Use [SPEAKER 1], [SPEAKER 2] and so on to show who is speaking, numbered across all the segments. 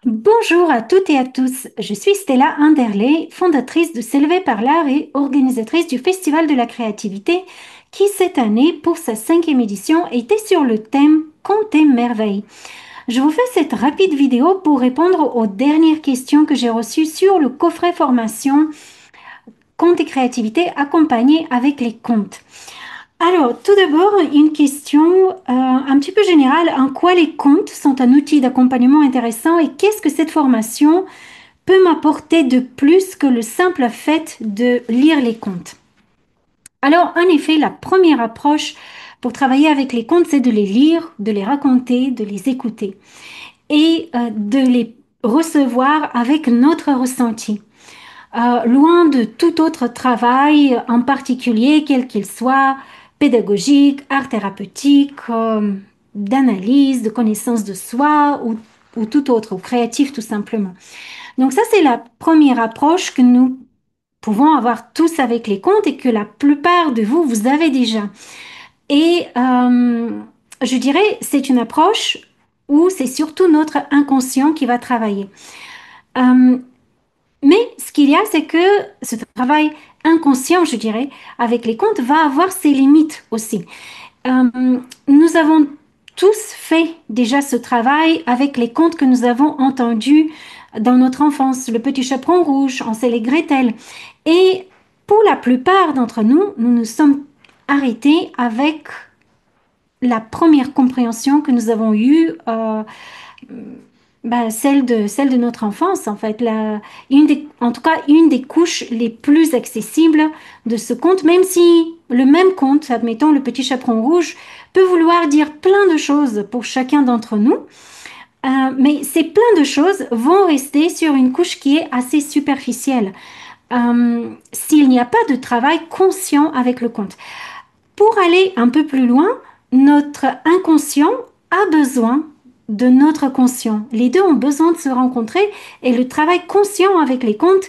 [SPEAKER 1] Bonjour à toutes et à tous, je suis Stella Anderley, fondatrice de S'élever par l'art et organisatrice du Festival de la créativité qui cette année, pour sa cinquième édition, était sur le thème Contes et merveilles. Je vous fais cette rapide vidéo pour répondre aux dernières questions que j'ai reçues sur le coffret formation Contes et créativité accompagné avec les contes. Alors, tout d'abord, une question un petit peu générale. En quoi les contes sont un outil d'accompagnement intéressant et qu'est-ce que cette formation peut m'apporter de plus que le simple fait de lire les contes? Alors, en effet, la première approche pour travailler avec les contes, c'est de les lire, de les raconter, de les écouter et de les recevoir avec notre ressenti. Loin de tout autre travail, en particulier, quel qu'il soit, pédagogique, art thérapeutique, d'analyse, de connaissance de soi ou tout autre, ou créatif tout simplement. Donc ça, c'est la première approche que nous pouvons avoir tous avec les contes et que la plupart de vous, vous avez déjà. Et je dirais, c'est une approche où c'est surtout notre inconscient qui va travailler. Euh, mais ce qu'il y a, c'est que ce travail inconscient, je dirais, avec les contes va avoir ses limites aussi. Nous avons tous fait déjà ce travail avec les contes que nous avons entendus dans notre enfance, Le Petit Chaperon Rouge, Hansel et Gretel. Et pour la plupart d'entre nous, nous nous sommes arrêtés avec la première compréhension que nous avons eue, celle de notre enfance, en fait. En tout cas, une des couches les plus accessibles de ce conte, même si le même conte, admettons Le Petit Chaperon Rouge, peut vouloir dire plein de choses pour chacun d'entre nous. Mais ces plein de choses vont rester sur une couche qui est assez superficielle. S'il n'y a pas de travail conscient avec le conte. Pour aller un peu plus loin, notre inconscient a besoin de notre conscient. Les deux ont besoin de se rencontrer et le travail conscient avec les contes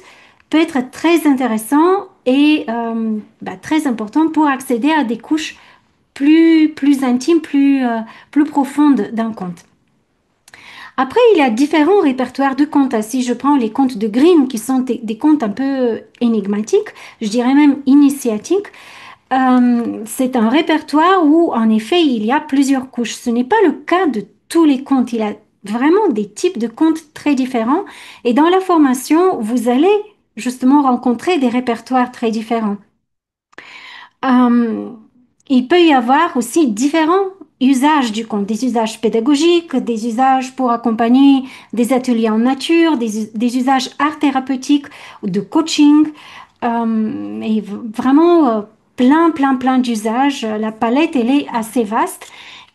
[SPEAKER 1] peut être très intéressant et très important pour accéder à des couches plus intimes, plus profondes d'un conte. Après, il y a différents répertoires de contes. Si je prends les contes de Grimm, qui sont des contes un peu énigmatiques, je dirais même initiatiques, c'est un répertoire où, en effet, il y a plusieurs couches. Ce n'est pas le cas de tous les contes. Il y a vraiment des types de contes très différents. Et dans la formation, vous allez justement rencontrer des répertoires très différents. Euh, il peut y avoir aussi différents usages du conte, des usages pédagogiques, des usages pour accompagner des ateliers en nature, des usages art thérapeutiques ou de coaching, et vraiment plein d'usages. La palette, elle est assez vaste.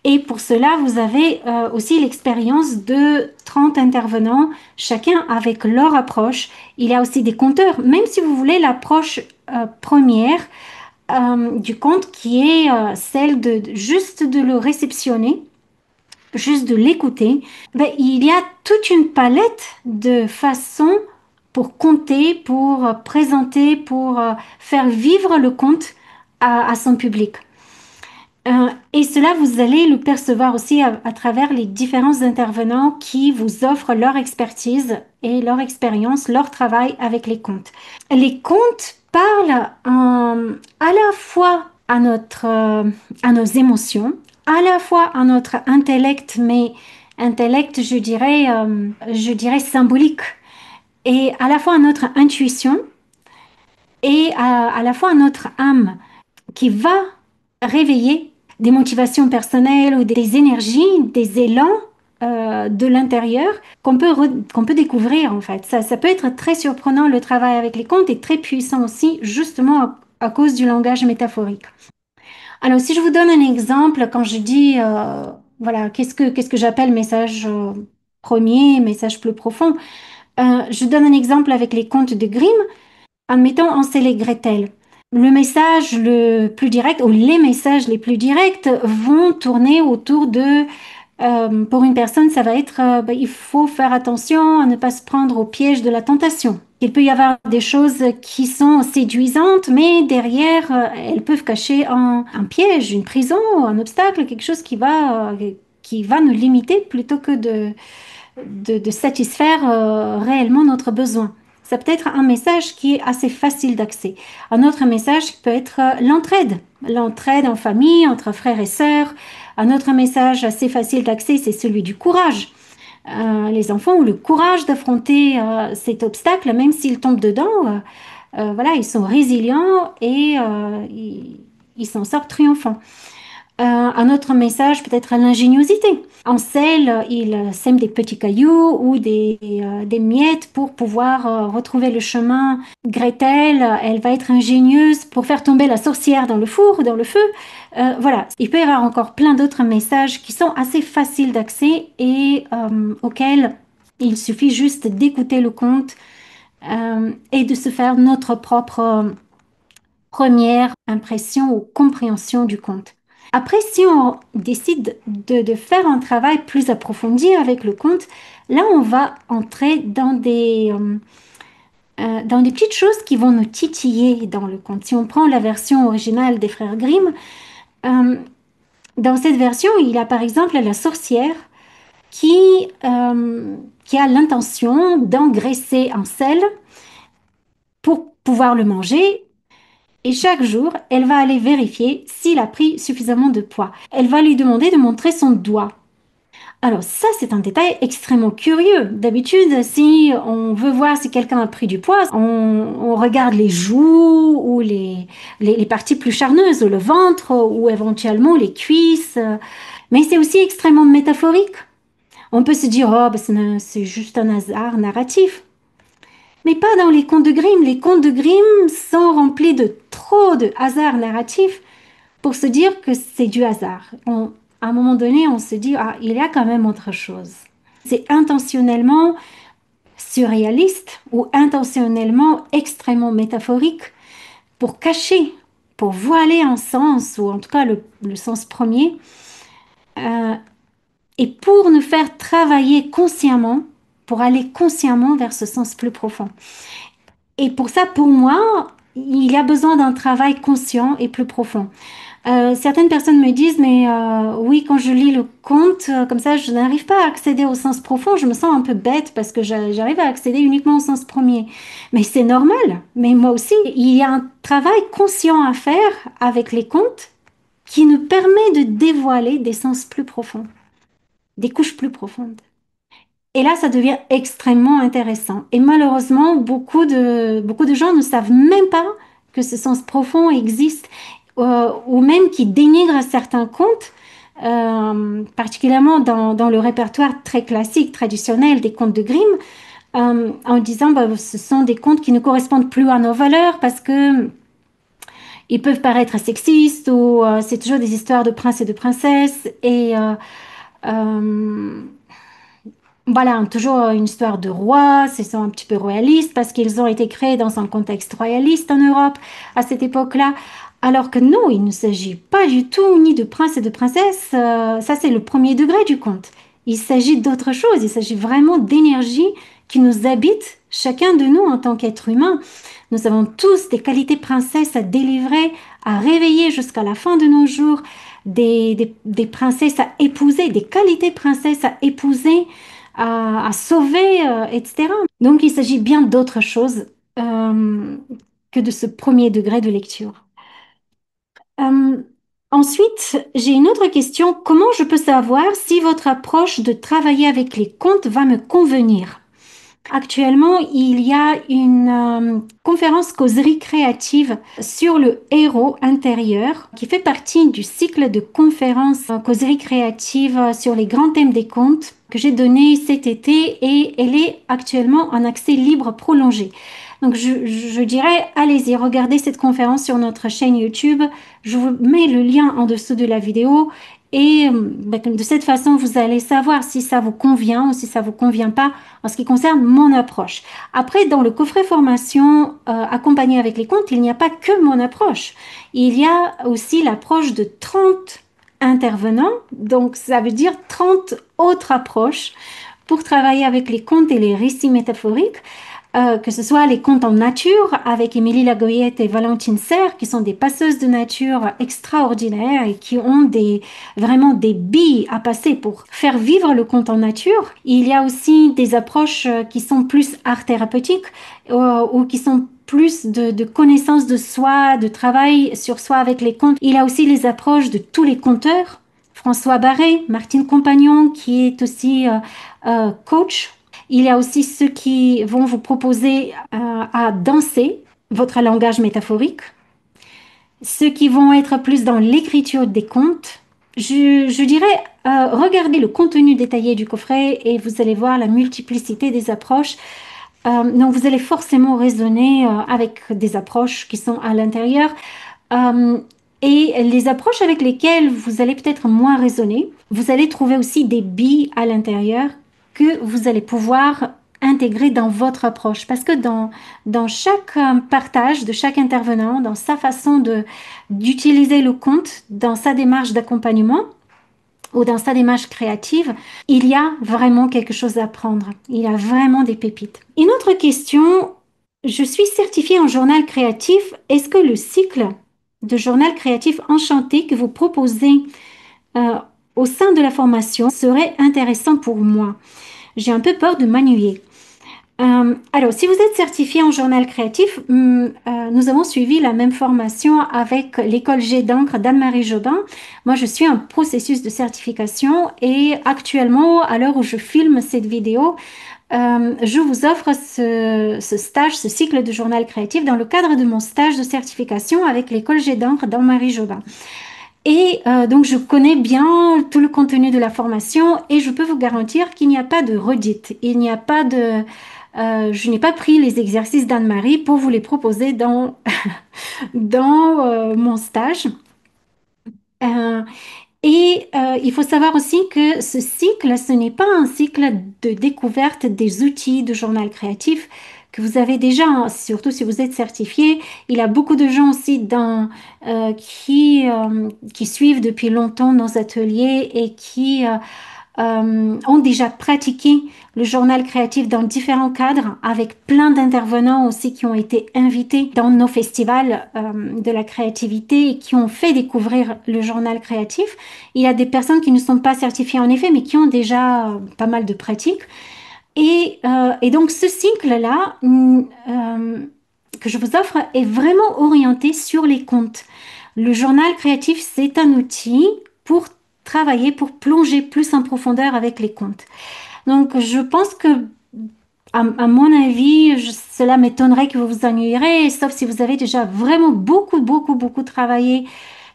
[SPEAKER 1] Et pour cela, vous avez aussi l'expérience de 30 intervenants, chacun avec leur approche. Il y a aussi des conteurs, même si vous voulez l'approche première du conte qui est celle de juste de le réceptionner, juste de l'écouter, ben, il y a toute une palette de façons pour conter, pour présenter, pour faire vivre le conte à son public. Et cela, vous allez le percevoir aussi à travers les différents intervenants qui vous offrent leur expertise et leur expérience, leur travail avec les contes. Les contes parlent à la fois à nos émotions, à la fois à notre intellect, mais intellect, je dirais symbolique, et à la fois à notre intuition et à la fois à notre âme qui va réveiller des motivations personnelles ou des énergies, des élans de l'intérieur qu'on peut découvrir en fait. Ça peut être très surprenant le travail avec les contes et très puissant aussi justement à cause du langage métaphorique. Alors si je vous donne un exemple, quand je dis voilà, qu'est-ce que j'appelle message premier, message plus profond, je donne un exemple avec les contes de Grimm. Admettons Hansel et Gretel. Le message le plus direct ou les messages les plus directs vont tourner autour de, pour une personne, ça va être, il faut faire attention à ne pas se prendre au piège de la tentation. Il peut y avoir des choses qui sont séduisantes, mais derrière, elles peuvent cacher un piège, une prison, un obstacle, quelque chose qui va nous limiter plutôt que de satisfaire réellement notre besoin. Ça peut être un message qui est assez facile d'accès. Un autre message peut être l'entraide, l'entraide en famille, entre frères et sœurs. Un autre message assez facile d'accès, c'est celui du courage. Les enfants ont le courage d'affronter cet obstacle, même s'ils tombent dedans. Voilà, ils sont résilients et ils s'en sortent triomphants. Un autre message peut-être à l'ingéniosité. En sel, il sème des petits cailloux ou des miettes pour pouvoir retrouver le chemin. Gretel, elle va être ingénieuse pour faire tomber la sorcière dans le four, dans le feu. Voilà, il peut y avoir encore plein d'autres messages qui sont assez faciles d'accès et auxquels il suffit juste d'écouter le conte et de se faire notre propre première impression ou compréhension du conte. Après, si on décide de faire un travail plus approfondi avec le conte, là, on va entrer dans des petites choses qui vont nous titiller dans le conte. Si on prend la version originale des frères Grimm, euh, dans cette version, il y a par exemple la sorcière qui a l'intention d'engraisser un sel pour pouvoir le manger. Et chaque jour, elle va aller vérifier s'il a pris suffisamment de poids. Elle va lui demander de montrer son doigt. Alors ça, c'est un détail extrêmement curieux. D'habitude, si on veut voir si quelqu'un a pris du poids, on regarde les joues ou les parties plus charneuses, le ventre ou éventuellement les cuisses. Mais c'est aussi extrêmement métaphorique. On peut se dire, oh, c'est juste un hasard narratif. Mais pas dans les contes de Grimm. Les contes de Grimm sont remplis de trop de hasards narratifs pour se dire que c'est du hasard. À un moment donné, on se dit, ah, il y a quand même autre chose. C'est intentionnellement surréaliste ou intentionnellement extrêmement métaphorique pour cacher, pour voiler un sens, ou en tout cas le sens premier, euh, et pour nous faire travailler consciemment, pour aller consciemment vers ce sens plus profond. Et pour ça, pour moi, il y a besoin d'un travail conscient et plus profond. Certaines personnes me disent, mais oui, quand je lis le conte, comme ça, je n'arrive pas à accéder au sens profond. Je me sens un peu bête parce que j'arrive à accéder uniquement au sens premier. Mais c'est normal. Mais moi aussi, il y a un travail conscient à faire avec les contes qui nous permet de dévoiler des sens plus profonds, des couches plus profondes. Et là, ça devient extrêmement intéressant. Et malheureusement, beaucoup de gens ne savent même pas que ce sens profond existe, ou même qui dénigrent certains contes, particulièrement dans le répertoire très classique, traditionnel des contes de Grimm, en disant bah, ce sont des contes qui ne correspondent plus à nos valeurs parce que ils peuvent paraître sexistes ou c'est toujours des histoires de princes et de princesses et euh, voilà, toujours une histoire de roi, ce sont un petit peu royalistes parce qu'ils ont été créés dans un contexte royaliste en Europe à cette époque-là. Alors que non, il ne s'agit pas du tout ni de princes et de princesses, ça c'est le premier degré du conte. Il s'agit d'autre chose, il s'agit vraiment d'énergie qui nous habite, chacun de nous en tant qu'être humain. Nous avons tous des qualités princesses à délivrer, à réveiller jusqu'à la fin de nos jours, des princesses à épouser, des qualités princesses à épouser à sauver, etc. Donc, il s'agit bien d'autre chose que de ce premier degré de lecture. Euh, Ensuite, j'ai une autre question. Comment je peux savoir si votre approche de travailler avec les contes va me convenir? Actuellement, il y a une conférence causerie créative sur le héros intérieur qui fait partie du cycle de conférences causerie créative sur les grands thèmes des contes que j'ai donné cet été et elle est actuellement en accès libre prolongé. Donc je dirais, allez-y, regardez cette conférence sur notre chaîne YouTube. Je vous mets le lien en dessous de la vidéo et de cette façon, vous allez savoir si ça vous convient ou si ça vous convient pas en ce qui concerne mon approche. Après, dans le coffret formation accompagné avec les comptes, il n'y a pas que mon approche. Il y a aussi l'approche de 30 intervenants. Donc, ça veut dire 30 autres approches pour travailler avec les contes et les récits métaphoriques. que ce soit les contes en nature avec Émilie Lagoyette et Valentine Serre, qui sont des passeuses de nature extraordinaires et qui ont vraiment des billes à passer pour faire vivre le conte en nature. Il y a aussi des approches qui sont plus art thérapeutiques ou qui sont plus de connaissance de soi, de travail sur soi avec les contes. Il y a aussi les approches de tous les conteurs. François Barré, Martine Compagnon, qui est aussi coach. Il y a aussi ceux qui vont vous proposer à danser votre langage métaphorique, ceux qui vont être plus dans l'écriture des contes. Je dirais, regardez le contenu détaillé du coffret et vous allez voir la multiplicité des approches. Donc, vous allez forcément raisonner avec des approches qui sont à l'intérieur. Euh, et les approches avec lesquelles vous allez peut-être moins raisonner, vous allez trouver aussi des billes à l'intérieur que vous allez pouvoir intégrer dans votre approche. Parce que dans chaque partage de chaque intervenant, dans sa façon d'utiliser le conte, dans sa démarche d'accompagnement ou dans sa démarche créative, il y a vraiment quelque chose à apprendre. Il y a vraiment des pépites. Une autre question, je suis certifiée en journal créatif. Est-ce que le cycle de journal créatif enchanté que vous proposez euh, au sein de la formation serait intéressant pour moi? J'ai un peu peur de m'ennuyer. Alors, si vous êtes certifié en journal créatif, nous avons suivi la même formation avec l'école Jet d'encre d'Anne-Marie Jobin. Moi, je suis en processus de certification et actuellement, à l'heure où je filme cette vidéo, je vous offre ce stage, ce cycle de journal créatif dans le cadre de mon stage de certification avec l'école Jet d'encre d'Anne-Marie Jobin. Et donc, je connais bien tout le contenu de la formation et je peux vous garantir qu'il n'y a pas de redite. Il n'y a pas de... je n'ai pas pris les exercices d'Anne-Marie pour vous les proposer dans mon stage. Euh, il faut savoir aussi que ce cycle, ce n'est pas un cycle de découverte des outils de journal créatif que vous avez déjà, hein, surtout si vous êtes certifié. Il y a beaucoup de gens aussi qui suivent depuis longtemps nos ateliers et qui ont déjà pratiqué le journal créatif dans différents cadres, avec plein d'intervenants aussi qui ont été invités dans nos festivals de la créativité et qui ont fait découvrir le journal créatif. Il y a des personnes qui ne sont pas certifiées en effet, mais qui ont déjà pas mal de pratiques. Et donc ce cycle-là que je vous offre est vraiment orienté sur les comptes. Le journal créatif, c'est un outil pour travailler, pour plonger plus en profondeur avec les comptes. Donc, je pense que, à mon avis, cela m'étonnerait que vous vous ennuierez, sauf si vous avez déjà vraiment beaucoup, beaucoup, beaucoup travaillé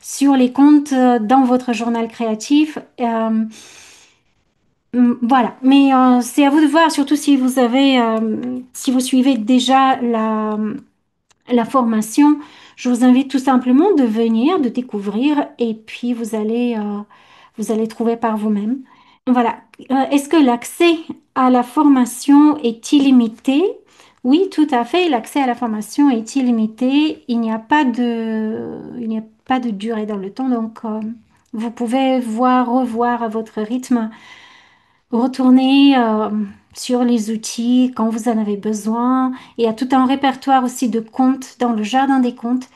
[SPEAKER 1] sur les comptes dans votre journal créatif. Voilà, mais c'est à vous de voir, surtout si si vous suivez déjà la formation. Je vous invite tout simplement de venir, de découvrir, et puis vous allez trouver par vous-même. Voilà. Est-ce que l'accès à la formation est illimité? Oui, tout à fait. L'accès à la formation est illimité. Il n'y a pas de durée dans le temps. Donc, vous pouvez revoir à votre rythme, retourner sur les outils quand vous en avez besoin. Il y a tout un répertoire aussi de contes dans le jardin des contes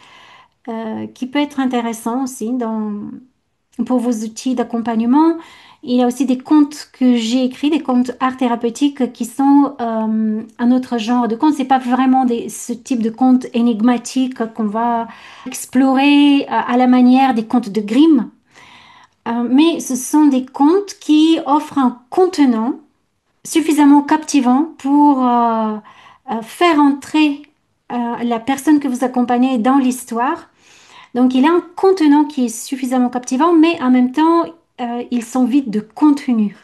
[SPEAKER 1] qui peut être intéressant aussi pour vos outils d'accompagnement. Il y a aussi des contes que j'ai écrits, des contes art thérapeutiques qui sont un autre genre de contes. C'est pas vraiment ce type de contes énigmatiques qu'on va explorer à la manière des contes de Grimm. Mais ce sont des contes qui offrent un contenant suffisamment captivant pour faire entrer la personne que vous accompagnez dans l'histoire. Donc, il a un contenant qui est suffisamment captivant, mais en même temps, ils sont vides de contenu.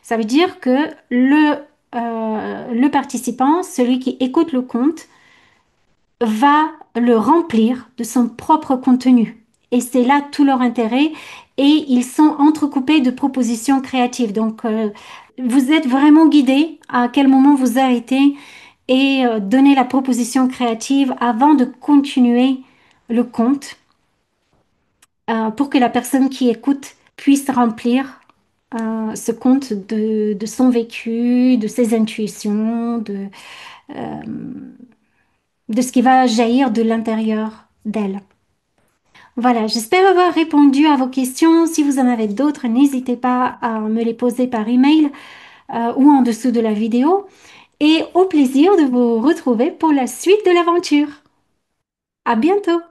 [SPEAKER 1] Ça veut dire que le participant, celui qui écoute le conte, va le remplir de son propre contenu. Et c'est là tout leur intérêt. Et ils sont entrecoupés de propositions créatives. Donc, vous êtes vraiment guidé à quel moment vous arrêtez et donner la proposition créative avant de continuer le conte pour que la personne qui écoute puisse remplir ce conte de son vécu, de ses intuitions, euh, de ce qui va jaillir de l'intérieur d'elle. Voilà, j'espère avoir répondu à vos questions. Si vous en avez d'autres, n'hésitez pas à me les poser par email ou en dessous de la vidéo. Et au plaisir de vous retrouver pour la suite de l'aventure. À bientôt!